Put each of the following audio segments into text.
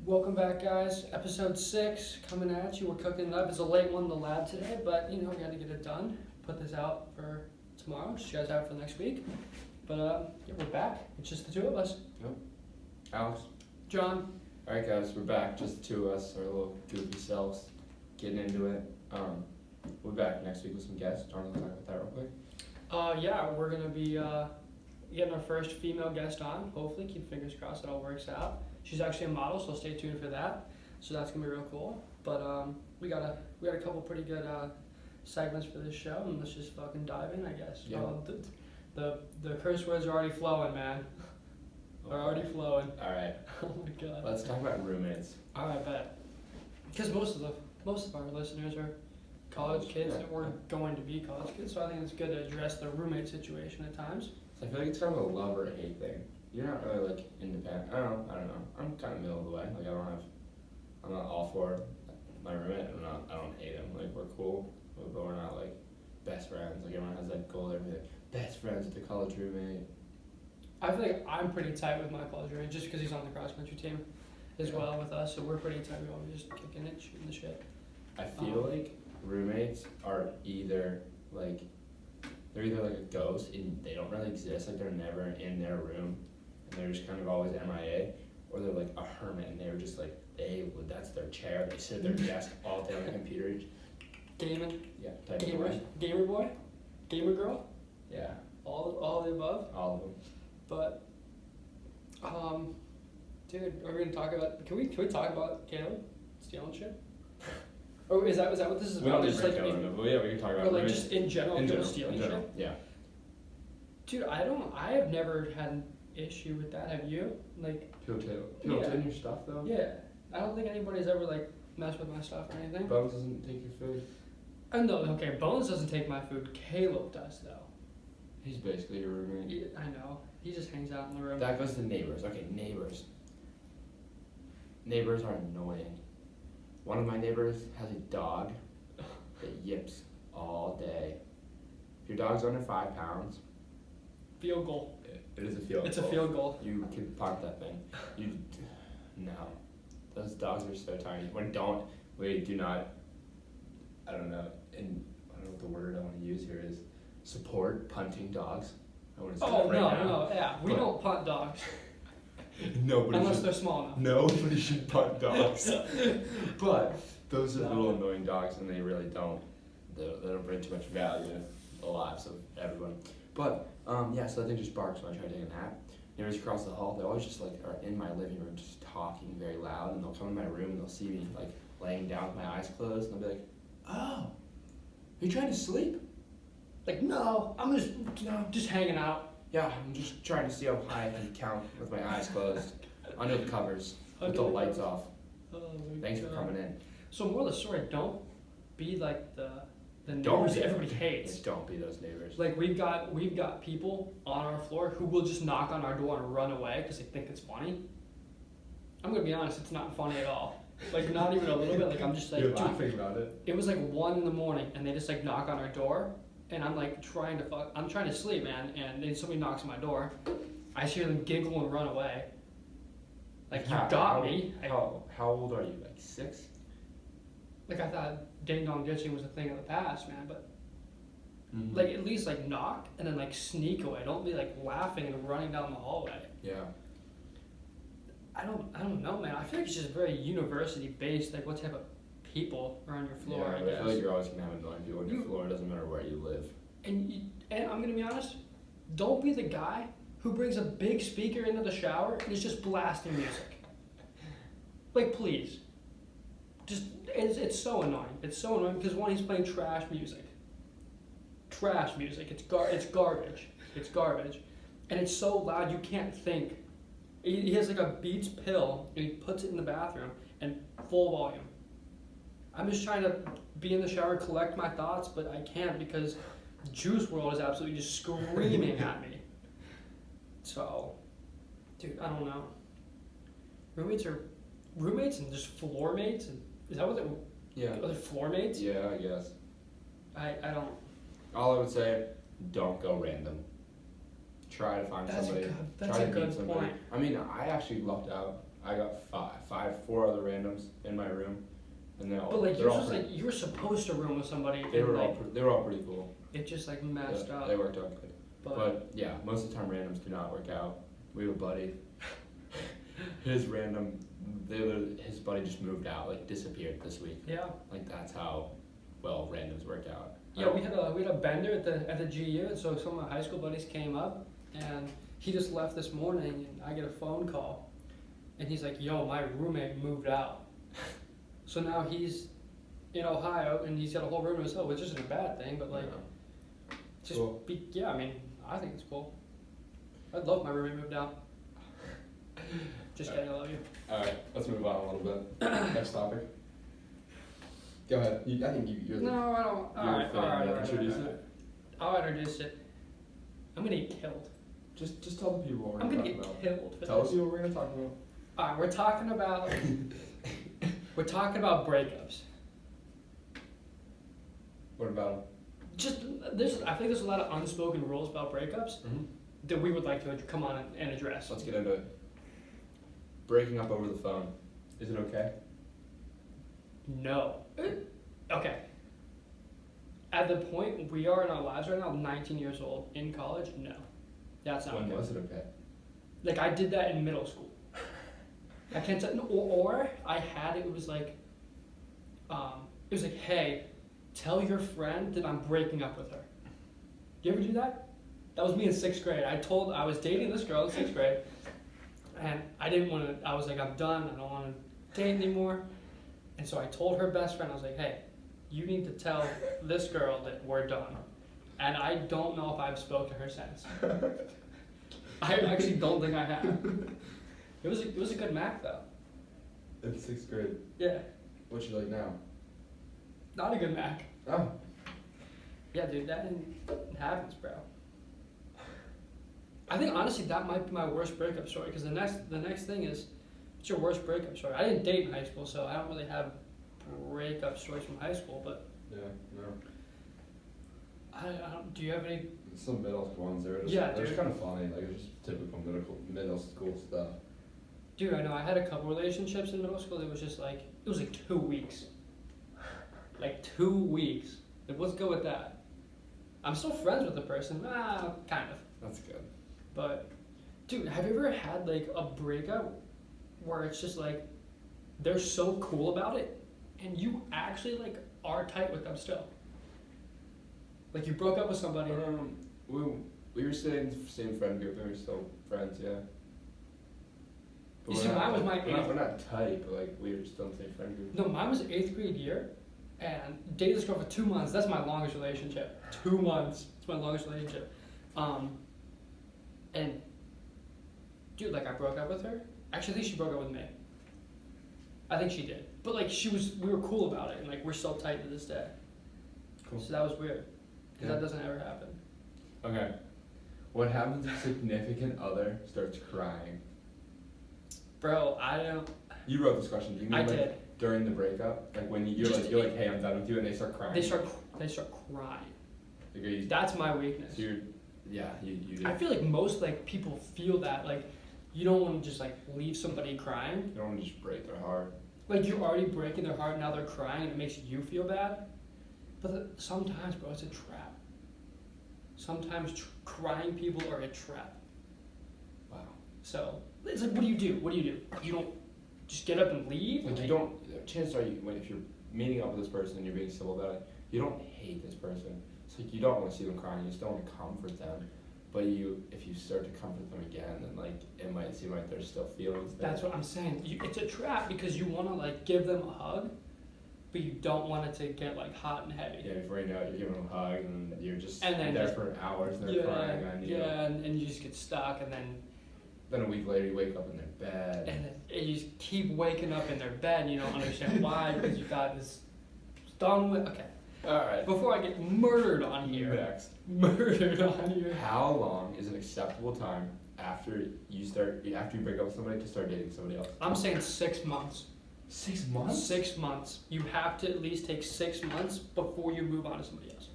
Welcome back, guys. Episode 6 coming at you. We're cooking it up. It's a late one in the lab today, but we got to get it done. Put this out for tomorrow. Just you guys out for next week. But we're back. It's just the two of us. Yep. Alex. John. Alright guys, we're back. Just the two of us, our little goofy selves, getting into it. We'll be back next week with some guests. Do you want to talk about that real quick? We're gonna be getting our first female guest on. Hopefully, keep fingers crossed it all works out. She's actually a model, so stay tuned for that. So that's gonna be real cool. But we got a couple pretty good segments for this show, and let's just fucking dive in, I guess. Yeah. The curse words are already flowing, man. Are already flowing. Alright, Oh my god. let's talk about roommates. I bet. Because most of our listeners are college kids Yeah. that were going to be college kids, so I think it's good to address the roommate situation at times. So I feel like it's kind of a love or hate thing. You're not really like independent. I don't know. I'm kind of middle of the way. Like I'm not all for my roommate. I don't hate him. Like we're cool, but we're not like best friends. Like everyone has that goal. They're like best friends with the college roommate. I feel like I'm pretty tight with my college roommate just because he's on the cross country team as well with us, so we're pretty tight. We always just kicking it, shooting the shit. I feel like roommates are either like a ghost and they don't really exist, like they're never in their room and they're just kind of always MIA, or they're like a hermit and they're just like that's their chair, they sit at their desk all day on the computer. Gaming, Yeah, type of way. gamer boy, gamer girl, Yeah, all of the above. all of them. But, dude, are we gonna talk about? Can we talk about Caleb stealing shit? Or is that what this is We about? don't need Just to like, break down, but yeah, we can talk about or like roommates just in general, in people general. stealing In general, shit. yeah. Dude, I have never had an issue with that. Have you? Like, People Yeah. taking your stuff though. yeah, I don't think anybody's ever like messed with my stuff or anything. Bones doesn't take your food. No, okay, Bones doesn't take my food. Caleb does though. He's basically your roommate. I know. He just hangs out in the room. That goes to neighbors. Okay, neighbors. Neighbors are annoying. One of my neighbors has a dog that yips all day. If your dog's under 5 pounds, Field goal. it is a field It's a goal. field goal. You can punt that thing. No. Those dogs are so tiny. We do not, I don't know what the word I want to use here is, support punting dogs. I want to say Oh that right now. no, yeah, we But- don't punt dogs Nobody unless should they're small enough. Nobody should punt dogs. But those are No. little annoying dogs, and they really don't. They don't bring too much value to the lives of everyone. But so that thing just barks when I try to take a nap. Neighbors across the hall, they always just like are in my living room, just talking very loud, and they'll come in my room and they'll see me like laying down with my eyes closed, and they'll be like, "Oh, are you trying to sleep?" Like, no, I'm just hanging out. Yeah, I'm just trying to see how high I can count with my eyes closed, under the covers, with Under the the lights covers. off. Oh my Thanks for God. coming in. So more of the story, don't be like the Don't neighbors be- that everybody hates. Don't be those neighbors. Like we've got people on our floor who will just knock on our door and run away because they think it's funny. I'm gonna be honest, it's not funny at all. Like not even a little bit. Like I'm just like, You're dude, laughing about it. it was like 1 a.m. and they just like knock on our door, and I'm like I'm trying to sleep, man, and then somebody knocks on my door. I just hear them giggle and run away. Like you got me. How old are you? Like 6? Like I thought ding dong ditching was a thing of the past, man, but Mm-hmm. like at least like knock and then like sneak away. Don't be like laughing and running down the hallway. Yeah. I don't know, man. I feel like it's just very university based, like what type of people are on your floor, Yeah, I I guess. feel like you're always gonna have annoying people on your floor. It doesn't matter where you live. And I'm gonna be honest, don't be the guy who brings a big speaker into the shower and is just blasting music. Like please. Just it's so annoying. It's so annoying because one, he's playing trash music. Trash music. It's garbage. It's garbage. And it's so loud you can't think. He has like a Beats pill and he puts it in the bathroom and full volume. I'm just trying to be in the shower, collect my thoughts, but I can't because Juice WRLD is absolutely just screaming at me. So, dude, I don't know. Roommates and just floor mates, and is that what they're? Yeah. Are they floor mates? Yeah, I guess. I don't. All I would say, don't go random. try to find That's somebody. that's try a to good meet somebody. point. I mean, I actually lucked out. I got four other randoms in my room, and But like they're you're all just pretty, like you were supposed to room with somebody, they and were like they were all pretty cool. it just like messed Yeah, up. they worked out good. But But yeah, most of the time randoms do not work out. We have a buddy. His his buddy just moved out, like disappeared this week. yeah, Like that's how well randoms work out. yeah, we had a bender at the GU, and so some of my high school buddies came up, and he just left this morning, and I get a phone call, and he's like, "Yo, my roommate moved out," so now he's in Ohio, and he's got a whole room to himself, which isn't a bad thing, but like, Yeah. just Cool. yeah, I mean, I think it's cool. I'd love if my roommate moved out. Just kidding, I love you. All right, let's move on a little bit. Next topic. Go ahead. I think you're the. No, I don't. You're Alright, the thing alright, that alright. introduced alright. it. I'll introduce it. I'm gonna get killed. Just tell the people what I'm we're gonna talking get about. killed for Tell this. us what we're gonna talk about. Alright, we're talking about breakups. What about Just I think there's a lot of unspoken rules about breakups them? that we would like to come on and address. Let's get into it. Breaking up over the phone. Is it okay? No. Okay. At the point we are in our lives right now, 19 years old, in college, no. That's not When okay. was it okay? Like I did that in middle school. I can't tell. Or I had it was like, hey, tell your friend that I'm breaking up with her. You ever do that? That was me in 6th grade. I was dating this girl in 6th grade, and I didn't want to. I was like, I'm done. I don't want to date anymore. And so I told her best friend, I was like, hey, you need to tell this girl that we're done. And I don't know if I've spoken to her since. I actually don't think I have. It was a good Mac though. In 6th grade. Yeah, What you like now? not a good Mac. Oh. Yeah, dude, that didn't happens, bro. I think honestly that might be my worst breakup story because the next thing is, what's your worst breakup story? I didn't date in high school, so I don't really have breakup stories from high school. But Yeah, no. I don't. Do you have any? Some middle school ones, they're Yeah, just kind of funny, like it's just typical middle school stuff. Dude, I know I had a couple relationships in middle school. It was just like 2 weeks. Like 2 weeks. Like let's go with that. I'm still friends with the person. Kind of. That's good. But, dude, have you ever had like a breakup where it's just like they're so cool about it and you actually like are tight with them still? Like you broke up with somebody. We were sitting in the same friend group and we were still friends, yeah. You see, mine was my we're not tight, but like we were still in the same friend group. No, mine was 8th grade year, and dated this girl for 2 months. That's my longest relationship. 2 months. It's my longest relationship. And dude, like I broke up with her. Actually, I think she broke up with me. I think she did. But like we were cool about it, and like we're still tight to this day. Cool. So that was weird, because Yeah. that doesn't ever happen. Okay. What happens if a significant other starts crying? Bro, I don't. You wrote this question. Do you mean I like did. during the breakup, like when you're Just- like, hey, I'm done with you, and they start crying? They start crying. Like, are you, That's my weakness. so you're, yeah, you do. I feel like most like people feel that like you don't want to just like leave somebody crying. You don't want to just break their heart. Like you're already breaking their heart, now they're crying, and it makes you feel bad. But sometimes, bro, it's a trap. Sometimes crying people are a trap. Wow. So it's like, what do? You don't just get up and leave? Like you don't. Chances are, if you're meeting up with this person and you're being civil about it, you don't hate this person. It's like you don't want to see them crying. You just don't want to comfort them. But if you start to comfort them again, then like it might seem like there's still feelings there. That's what I'm saying. It's a trap because you want to like give them a hug, but you don't want it to get like hot and heavy. Yeah, before you know it, you're giving them a hug and you're just And then there just- for hours. And they're crying on you. Yeah, and you just get stuck, and then Then a week later, you wake up in their bed. and you just keep waking up in their bed, and you don't understand why because you thought this was done with. Okay, All right. before I get murdered on here, Next. murdered on here. How long is an acceptable time after you break up with somebody to start dating somebody else? I'm saying 6 months. 6 months? 6 months. You have to at least take 6 months before you move on to somebody else.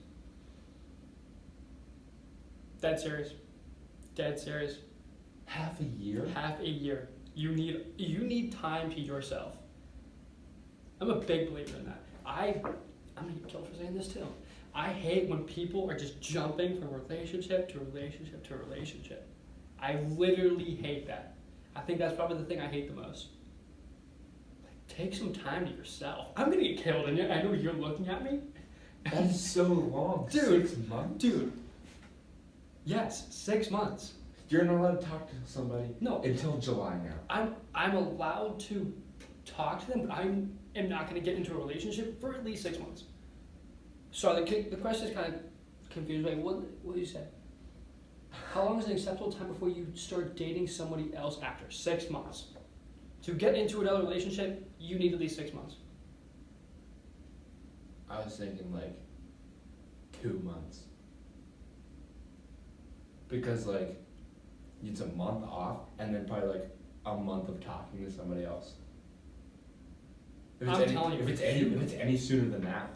Dead serious. Dead serious. Half a year? Half a year. You need time to yourself. I'm a big believer in that. I'm gonna get killed for saying this too. I hate when people are just jumping from relationship to relationship to relationship. I literally hate that. I think that's probably the thing I hate the most. Like, take some time to yourself. I'm gonna get killed, and I know you're looking at me. That is so long. Dude. 6 months? Dude. Yes, 6 months. You're not allowed to talk to somebody No. until July now. I'm allowed to talk to them, but I am not going to get into a relationship for at least 6 months. So the question is kind of confused. Like, what you said? How long is an acceptable time before you start dating somebody else after 6 months? To get into another relationship, you need at least 6 months. I was thinking like 2 months. Because like it's a month off and then probably like a month of talking to somebody else. I'm telling you, if it's any sooner than that,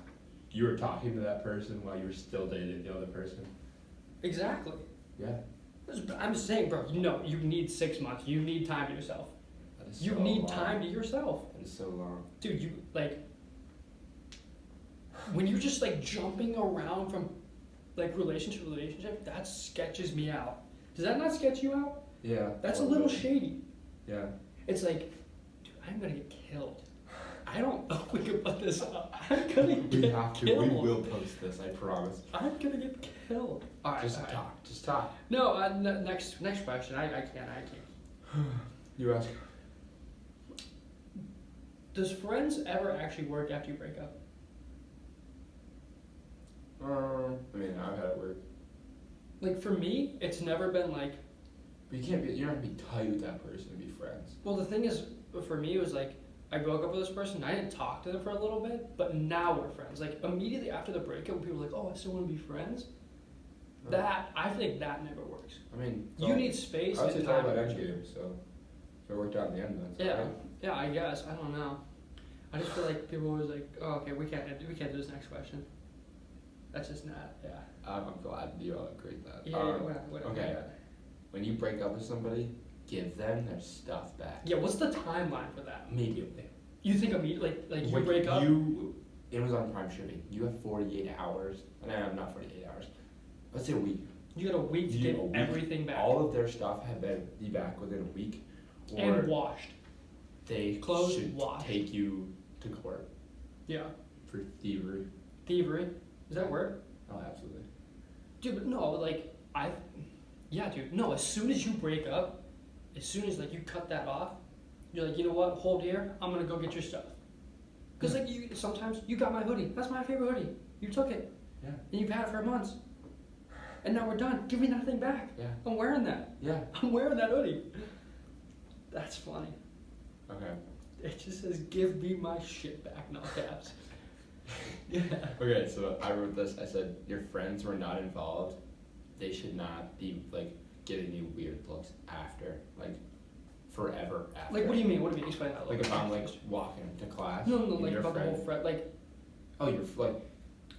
you were talking to that person while you were still dating the other person. Exactly. Yeah. I'm just saying, bro, no, you need 6 months. You need time to yourself. That is You so need long. time to yourself. That is so long. Dude, you, like, when you're just, like, jumping around from, like, relationship to relationship, that sketches me out. Does that not sketch you out? Yeah. That's a little shady. Yeah. It's like, dude, I'm gonna get killed. I don't know if we can put this up. I'm gonna We get have to. killed. We will post this, I promise. I'm gonna get killed. All right, Just all right. talk. Just talk. No, next question. I can't. You ask. Does friends ever actually work after you break up? I mean, I've had it work. Like, for me, it's never been like, But you can't be. You're not gonna be tight with that person to be friends. well, the thing is, for me, it was like, I broke up with this person, I didn't talk to them for a little bit, but now we're friends. Like, immediately after the breakup, when people were like, oh, I still want to be friends, I think that never works. I mean, You need space I would say and talk time. about Endgame, so if it worked out in the end, that's Yeah, alright. yeah, I guess. I don't know. I just feel like people always like, oh, okay, we can't do this next question. That's just not, yeah. I'm glad you all agree with that. Yeah, whatever. okay. Yeah. When you break up with somebody, give them their stuff back Yeah, what's the timeline for that? immediately. You think immediately, like you When break up? Amazon Prime shipping. You have 48 hours. No, not 48 hours. Let's say a week. You got a week to You get get a week. everything back. All of their stuff have been be back within a week, or And washed. they Clothes should washed. take you to court Yeah. for thievery. Thievery. Does that work? Oh, absolutely. Dude, but no, like, yeah, dude, no, as soon as you break up, as soon as, like, you cut that off, you're like, you know what, hold here, I'm gonna go get your stuff. Because, like, sometimes, you got my hoodie, that's my favorite hoodie, you took it, Yeah. and you've had it for months, and now we're done, give me that thing back, Yeah. I'm wearing that, Yeah. I'm wearing that hoodie. That's funny. Okay. It just says, give me my shit back, no caps. Yeah. Okay, so I wrote this. I said, your friends were not involved. They should not be, like, giving you weird looks after. Like, forever after. Like, what do you mean? What do you mean? Explain that. Like, if I'm, like, walking to class. No, and like, your about the friend- whole friend, Oh, you're,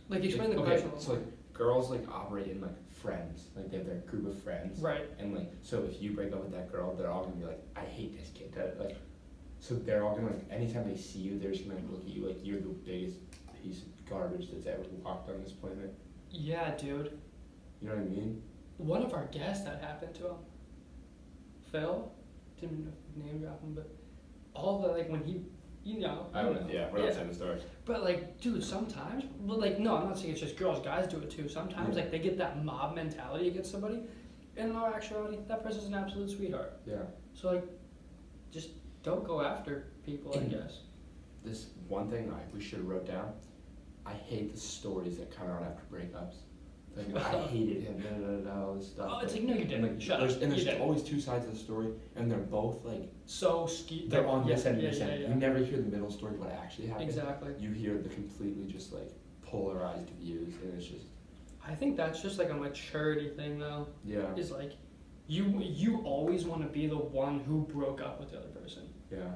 like, explain the okay, question. so, like, girls, like, operate in, like, friends. Like, they have their group of friends. Right. And, like, so if you break up with that girl, they're all gonna be like, I hate this kid. Like, so they're all gonna, like, anytime they see you, they're just gonna, like, look at you like you're the biggest piece of garbage that's ever walked on this planet. Yeah, dude. You know what I mean? One of our guests that happened to him, Phil, didn't name drop him, but all the, like, when he, you know. I don't know. Yeah, we're not Yeah. saying the story. But, like, dude, sometimes, but, like, no, I'm not saying it's just girls, guys do it too. Sometimes, Yeah. like, they get that mob mentality against somebody, and in all actuality, that person's an absolute sweetheart. Yeah. So, like, just don't go after people, I guess. This one thing we should have wrote down. I hate the stories that come out after breakups. Like, I hated him, all this stuff. Oh, it's like, no, you didn't. And, like, Shut there's, up. And You there's didn't. always two sides of the story, and they're both, like, So they're on yeah, this end and yeah, this yeah, end. yeah. You never hear the middle story, what actually happened. Exactly. You hear the completely just, like, polarized views, and it's just, I think that's just like a maturity thing, though. yeah. Is like, you always want to be the one who broke up with the other person. Yeah.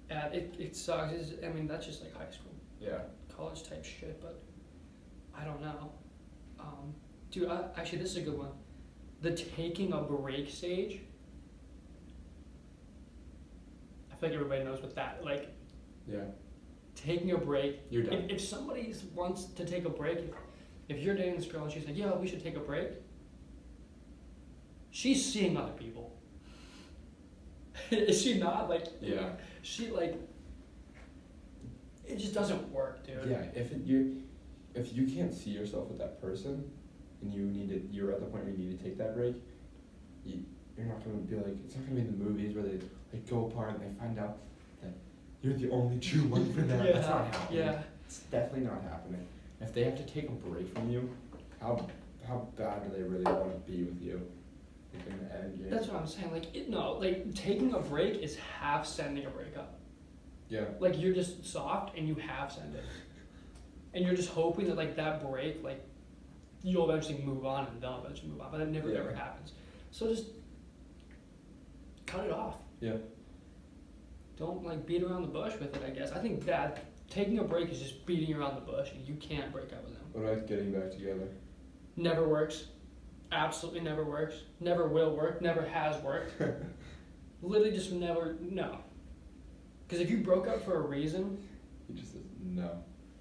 And it sucks. I mean, that's just like high school, Yeah. college type shit. But I don't know. Dude, actually, this is a good one. the taking a break stage. I feel like everybody knows what that like. Yeah. Taking a break. You're done. If somebody wants to take a break, if you're dating this girl and she's like, "Yeah, we should take a break," she's seeing other people. Is she not? Like, Yeah. she like. It just doesn't work, dude. Yeah. If you can't see yourself with that person, and you're at the point where you need to take that break, you're not gonna be like, it's not gonna be in the movies where they like go apart and they find out that you're the only true one for them. Yeah, That's not happening. yeah. It's definitely not happening. If they have to take a break from you, how bad do they really want to be with you? Like in the end game. That's what I'm saying. Like taking a break is half sending a breakup. Yeah. Like you're just soft and you half send it, and you're just hoping that like that break, like you'll eventually move on and they'll eventually move on, but it never Yeah. ever happens. So just cut it off. Yeah. Don't like beat around the bush with it. I guess I think that taking a break is just beating around the bush, and you can't break up with them. What about getting back together? Never works. Absolutely never works. Never will work. Never has worked. Literally just never. No. Because if you broke up for a reason, He just says no.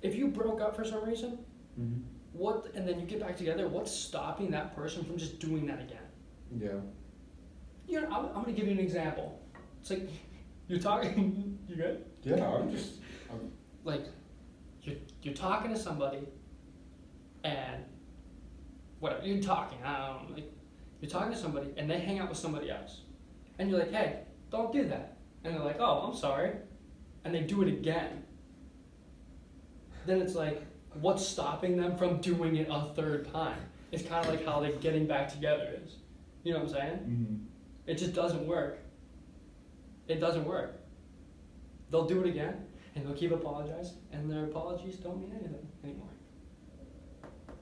if you broke up for some reason, Mm-hmm. and then you get back together, what's stopping that person from just doing that again? Yeah. You know, I'm gonna give you an example. It's like, you're talking, you good? Yeah, I'm Like, you're talking to somebody, and whatever, you're talking, I don't know, like, you're talking to somebody, and they hang out with somebody else. And you're like, hey, don't do that. And they're like, oh, I'm sorry. And they do it again. Then it's like, what's stopping them from doing it a third time? It's kind of like how like getting back together is. You know what I'm saying? Mm-hmm. It just doesn't work. It doesn't work. They'll do it again, and they'll keep apologizing, and their apologies don't mean anything anymore.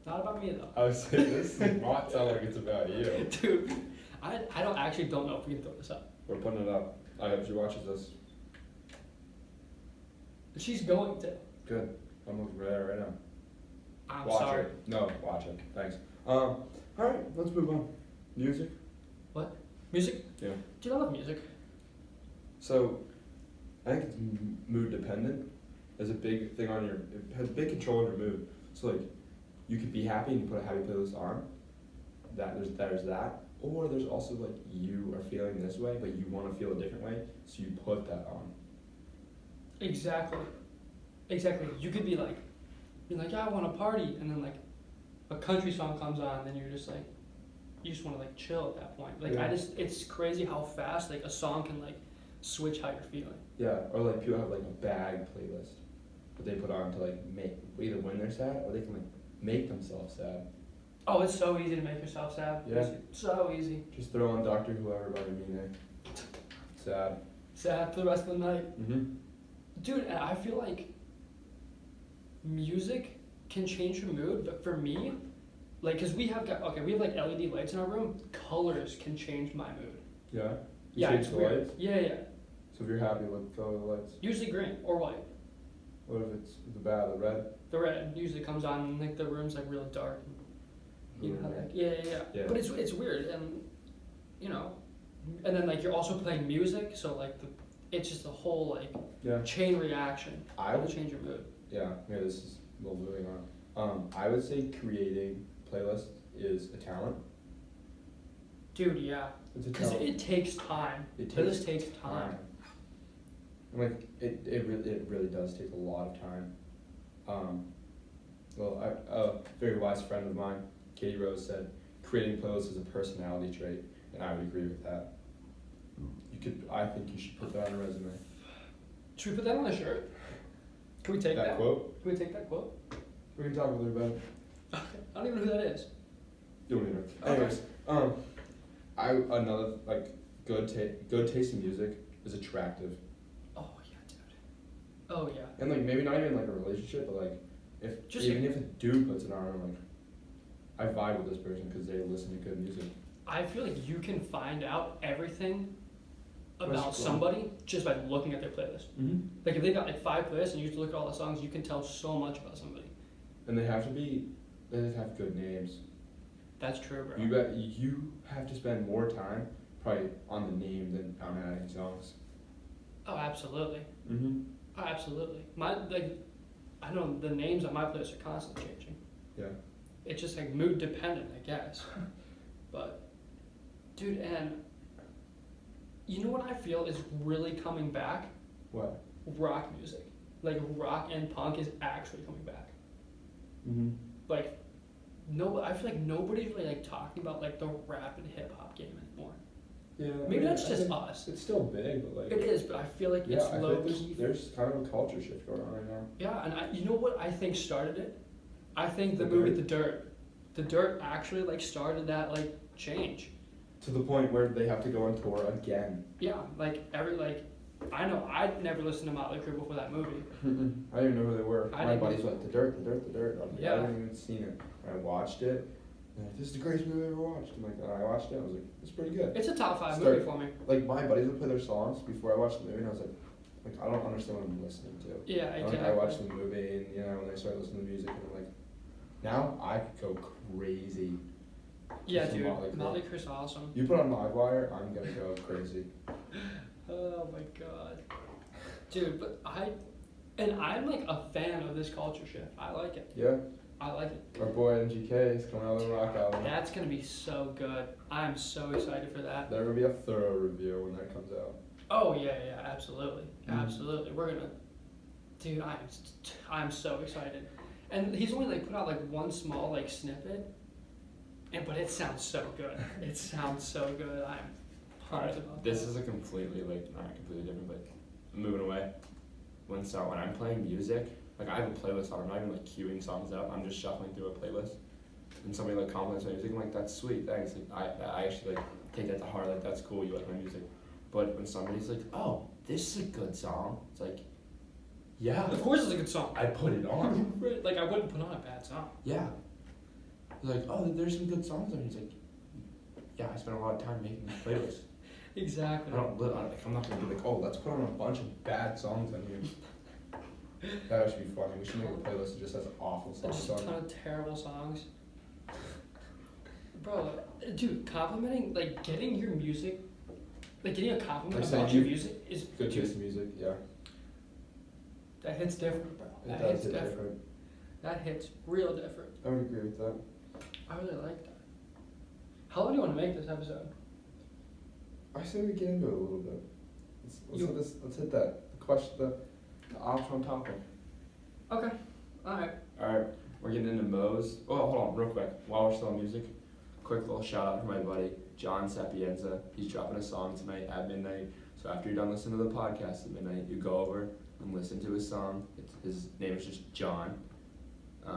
Not about me though. I was saying, this does not sound like it's about you. Dude, I don't know if we can throw this up. We're putting it up. I hope she watches this. She's going to. Good. I'm looking for that right now. I'm watch sorry. it. No, watch it. Thanks. Alright, let's move on. Music? Music? Yeah. Dude, I love music. So, I think it's mood dependent. There's a big thing on it has big control on your mood. So like, you could be happy and you put a happy playlist on. There's that. Or there's also like, you are feeling this way, but you want to feel a different way, so you put that on. Exactly. You could be like, yeah, I want to party, and then like, a country song comes on, and then you're just like, you just want to like chill at that point. Like Yeah. it's crazy how fast like a song can like switch how you're feeling. Yeah, or like people have like a bag playlist that they put on to like make either when they're sad or they can like make themselves sad. Oh, it's so easy to make yourself sad. Yeah. It's so easy. Just throw on Doctor Whoever by Amine. Sad. Sad for the rest of the night. Mm-hmm. Dude, and I feel like music can change your mood, but for me, like, cause we have like LED lights in our room. Colors can change my mood. Yeah. You Yeah, change it's the weird. lights? Yeah. So if you're happy, what color the lights? Usually green or white. What if it's the bad, the red? The red usually comes on, and like the room's like really dark. You know how like yeah. Yeah. But it's weird, and you know, and then like you're also playing music, so like it's just a whole like Yeah. chain reaction. I It'll would change your mood. Yeah, this is a little moving on. I would say creating playlists is a talent. Dude, yeah, It's a because talent. it takes time. It This takes time. And like it really does take a lot of time. A very wise friend of mine, Katie Rose, said creating playlists is a personality trait, and I would agree with that. I think you should put that on a resume. Should we put that on a shirt? Can we take that? Quote? Can we take that quote? We can talk a little about it. I don't even know who that is. You don't need it. Okay. Anyways, another like good taste in music is attractive, Oh yeah, dude. Oh yeah. and like maybe not even like a relationship, but like if Just even if a dude puts it on, I'm like, I vibe with this person because they listen to good music. I feel like you can find out everything about That's cool. somebody just by looking at their playlist. Mm-hmm. Like if they got like 5 playlists and you just look at all the songs, you can tell so much about somebody. And they have to have good names. That's true, bro. You have to spend more time probably on the name than on adding songs. Oh, absolutely. Mm-hmm. Oh, absolutely. I know the names on my playlist are constantly changing. Yeah. It's just like mood dependent, I guess. But, dude, and you know what I feel is really coming back? What? Rock music. Like rock and punk is actually coming back. Mm-hmm. Like, no, I feel like nobody's really like talking about like the rap and hip hop game anymore. Yeah. Maybe that's I just think us. It's still big, but like. It is, but I feel like Yeah, it's I low think key. there's kind of a culture shift going on right now. Yeah, and you know what I think started it? I think the The movie Dirt? The Dirt. The Dirt actually like started that like change. To the point where they have to go on tour again. Yeah, like I know I'd never listened to Motley Crue before that movie. I didn't even know who they were. I My didn't buddies either. were like, the dirt. I'm like, Yeah. I haven't even seen it. And I watched it. And like, this is the greatest movie I've ever watched. I'm like, and I watched it. I was like, it's pretty good. It's a top 5 Start- movie for me. Like my buddies would play their songs before I watched the movie, and I was like I don't understand what I'm listening to. Yeah, And, exactly. like, I watched the movie, and when they started listening to music, and I'm like, now I could go crazy. Yeah, to some dude. Motley Crue. Motley Crue's awesome. You put on Livewire, I'm gonna go crazy. Oh my god. Dude, but I'm like a fan of this culture shift. I like it. Yeah, I like it. our boy MGK is coming out with a rock album. That's gonna be so good. I'm so excited for that. There will be a thorough review when that comes out. Oh yeah, absolutely, Mhm. absolutely. We're gonna, dude. I'm so excited, and he's only like put out like one small like snippet, but it sounds so good. It sounds so good. I'm pumped about This that. is a completely not completely different, but moving away. When I'm playing music, like I have a playlist on. I'm not even like queuing songs up. I'm just shuffling through a playlist. And somebody like compliments my music, I'm like, that's sweet, thanks. Like I actually like take that to heart. Like that's cool. You like my music. But when somebody's like, oh, this is a good song, it's like, yeah, Of course, it's a good song. I put it on. Like I wouldn't put on a bad song. Yeah. He's like, oh, there's some good songs on. He's like, yeah, I spent a lot of time making this playlist. Exactly. I'm not gonna be like, oh, let's put on a bunch of bad songs on here. That should be funny. We should make a playlist that just has awful songs Just a on ton it. of terrible songs. Bro, dude, complimenting, like getting your music, like getting a compliment Like about saying your you- music is Good dude, taste in music, yeah. that hits different, bro. It That does hits hit different. different. That hits real different. I would agree with that. I really like that. How long do you want to make this episode? I say we get into it a little bit. You- Let's hit that. The question, the optional topic. Okay. Alright. Alright, we're getting into Moe's. Oh, hold on, real quick. While we're still on music, quick little shout out for my buddy, John Sapienza. He's dropping a song tonight at midnight. So after you're done listening to the podcast at midnight, you go over and listen to his song. His name is just John.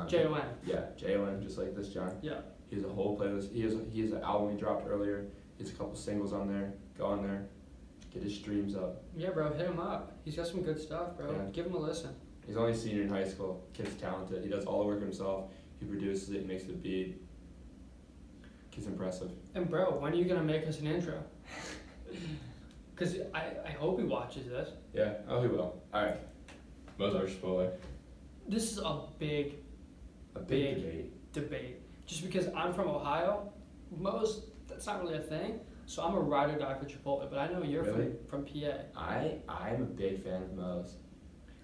J-O-N. Yeah, J-O-N, just like this John. Yeah. He has a whole playlist. He has an album he dropped earlier. He has a couple singles on there. Go on there, get his streams up. Yeah, bro, hit him up. He's got some good stuff, bro. Yeah. Give him a listen. He's only a senior in high school. Kid's talented. He does all the work himself. He produces it. He makes the beat. Kid's impressive. And bro, when are you gonna make us an intro? Cause I hope he watches this. Yeah. Oh, he will. All right. Moe's versus Chipotle. This is a big A Big. debate. debate. Just because I'm from Ohio, that's not really a thing. So I'm a ride or die for Chipotle, but I know you're Really? from PA. I'm a big fan of Moe's.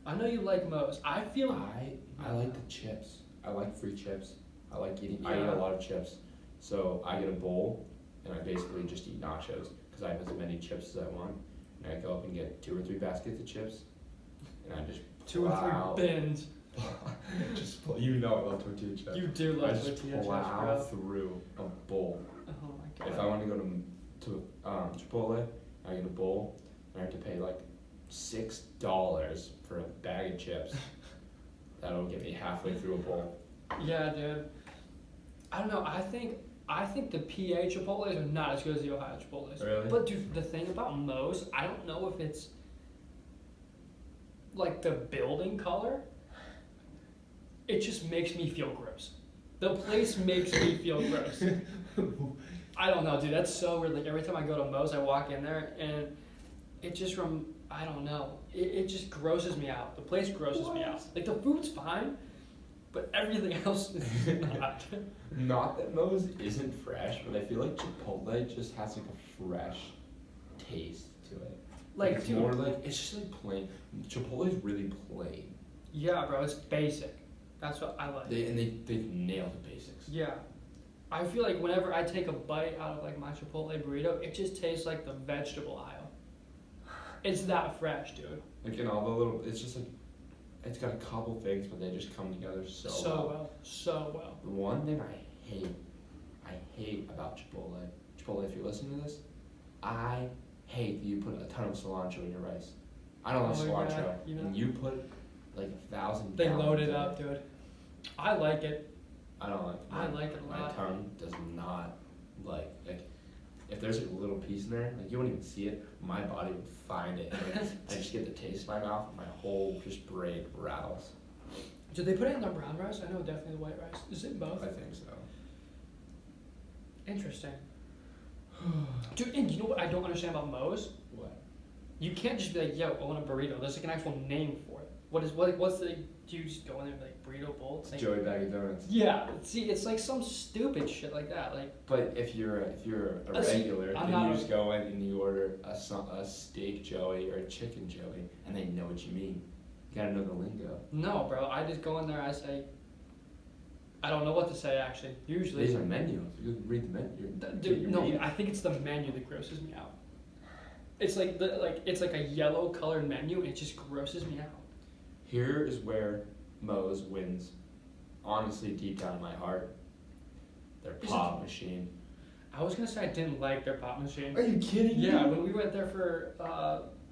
I know you like Moe's. I feel I like the chips. I like free chips. I like eating. I eat Yeah. a lot of chips. So I get a bowl, and I basically just eat nachos because I have as many chips as I want. And I go up and get 2 or 3 baskets of chips, and I just 2 or plow- 3 bins. just pl- you know I love tortilla chips. You do I love just tortilla chips, plow bro. through a bowl. Oh my If god. I want to go to Chipotle, I get a bowl, and I have to pay like $6 for a bag of chips. That'll get me halfway through a bowl. Yeah, dude. I don't know. I think the PA Chipotles are not as good as the Ohio Chipotles. Really? But dude, the thing about Moe's, I don't know if it's like the building color. It just makes me feel gross. The place makes me feel gross. I don't know, dude. That's so weird. Like every time I go to Moe's, I walk in there and it just I don't know. It just grosses me out. The place grosses me out. Like the food's fine, but everything else is not. Not that Moe's isn't fresh, but I feel like Chipotle just has like a fresh taste to it. Like, it's dude, more like it's just like plain. Chipotle's really plain. yeah, bro, it's basic. That's what I like. They nail the basics. Yeah. I feel like whenever I take a bite out of like my Chipotle burrito, it just tastes like the vegetable aisle. It's that fresh, dude. Like in all the little, it's just like it's got a couple things, but they just come together so well. So well. The one thing I hate about Chipotle, if you're listening to this, I hate that you put a ton of cilantro in your rice. I don't like Oh, cilantro, yeah, you know. and you put like 1,000. They gallons load it in up, dude. I like it. I don't like. I like it a My lot. tongue does not like if there's like a little piece in there, like you won't even see it. My body would find it. And, like, I just get the taste in my mouth. My whole just brain rattles. Do they put it in the brown rice? I know definitely the white rice. Is it in both? I think so. Interesting. Dude, and you know what I don't understand about Moe's? What? You can't just be like, yo, I want a burrito. There's like an actual name for it. What's the, do you just go in there and be like, burrito bowl? It's like, Joey Bag of Donuts. yeah, see, it's like some stupid shit like that. Like, But if you're a See, regular, I'm then not you a- just go in and you order a steak Joey or a chicken Joey, and they know what you mean. You gotta know the lingo. no, bro, I just go in there, I say, I don't know what to say actually. Usually, There's a menu. You read the menu. Dude, You no, read. I think it's the menu that grosses me out. It's like it's like a yellow colored menu. And it just grosses me out. Here is where Moe's wins. Honestly, deep down in my heart, their Is pop machine. I was gonna say I didn't like their pop machine. Are you kidding me? Yeah, when we went there for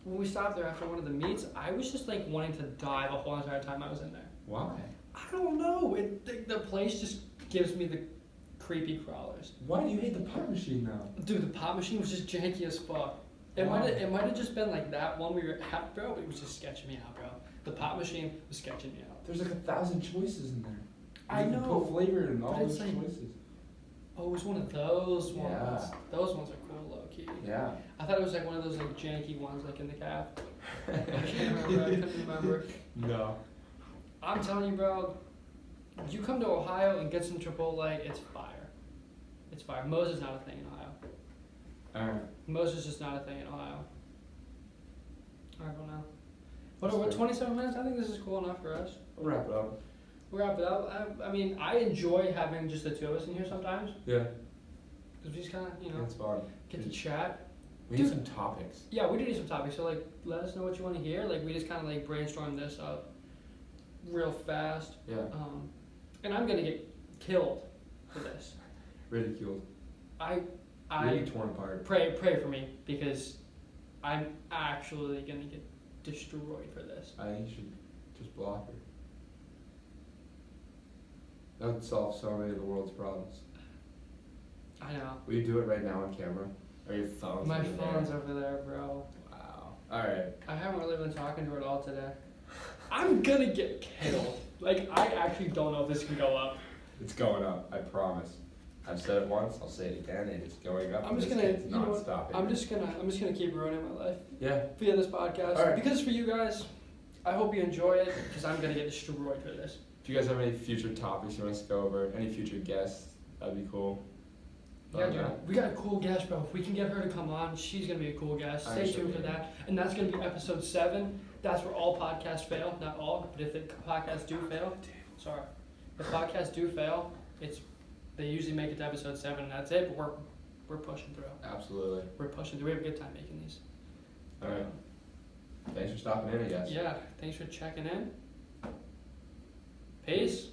when we stopped there after one of the meets, I was just like wanting to die the whole entire time I was in there. Why? I don't know. The place just gives me the creepy crawlers. Why do you hate the pop machine now? Dude, the pop machine was just janky as fuck. It Wow. might have just been like that one we were at, bro, but it was just sketching me out, bro. The pop machine was sketching me out. There's like 1,000 choices in there. I You can know, put flavor in all but it's those like- choices. Oh, it was one of those ones. Yeah. Those ones are cool, low key. Yeah. I thought it was like one of those like janky ones, like in the caf. I can't remember. I couldn't remember. No. I'm telling you, bro. You come to Ohio and get some Chipotle, it's fire. It's fire. Moe's is not a thing in Ohio. Alright. Moe's is just not a thing in Ohio. I don't know. What That's are we? fair. 27 minutes? I think this is cool enough for us. We'll wrap it up. We'll wrap it up. I mean, I enjoy having just the two of us in here sometimes. Yeah. Because we just kind of, you know, That's fun. get to chat. We need Dude. some topics. Yeah, we do need some topics. So, like, let us know what you want to hear. Like, we just kind of, like, brainstorm this up real fast. Yeah. And I'm going to get killed for this. Ridiculed. I Really torn apart. pray for me because I'm actually going to get destroyed for this. I think you should just block her. That would solve so many of the world's problems. I know. Will you do it right now on camera? Or your phone's My over there? phone's over there, bro. Wow. Alright. I haven't really been talking to her at all today. I'm gonna get killed. Like, I actually don't know if this can go up. It's going up, I promise. I've said it once, I'll say it again, and it's going up. I'm just This gonna, kid's you know not what? stopping. I'm just gonna keep ruining my life Yeah. via this podcast. All right. Because for you guys, I hope you enjoy it, because I'm gonna get destroyed for this. If you guys have any future topics you want us to go over, any future guests, that'd be cool. Yeah, dude, we got a cool guest, bro. If we can get her to come on, she's gonna be a cool guest. I Stay should tuned for be. that. And that's gonna be episode 7. That's where all podcasts fail. Not all, but if the podcasts do fail, sorry. If podcasts do fail, they usually make it to episode 7 and that's it, but we're pushing through. Absolutely. We're pushing through. We have a good time making these. Alright. Thanks for stopping in, I guess. Yeah, thanks for checking in. Peace.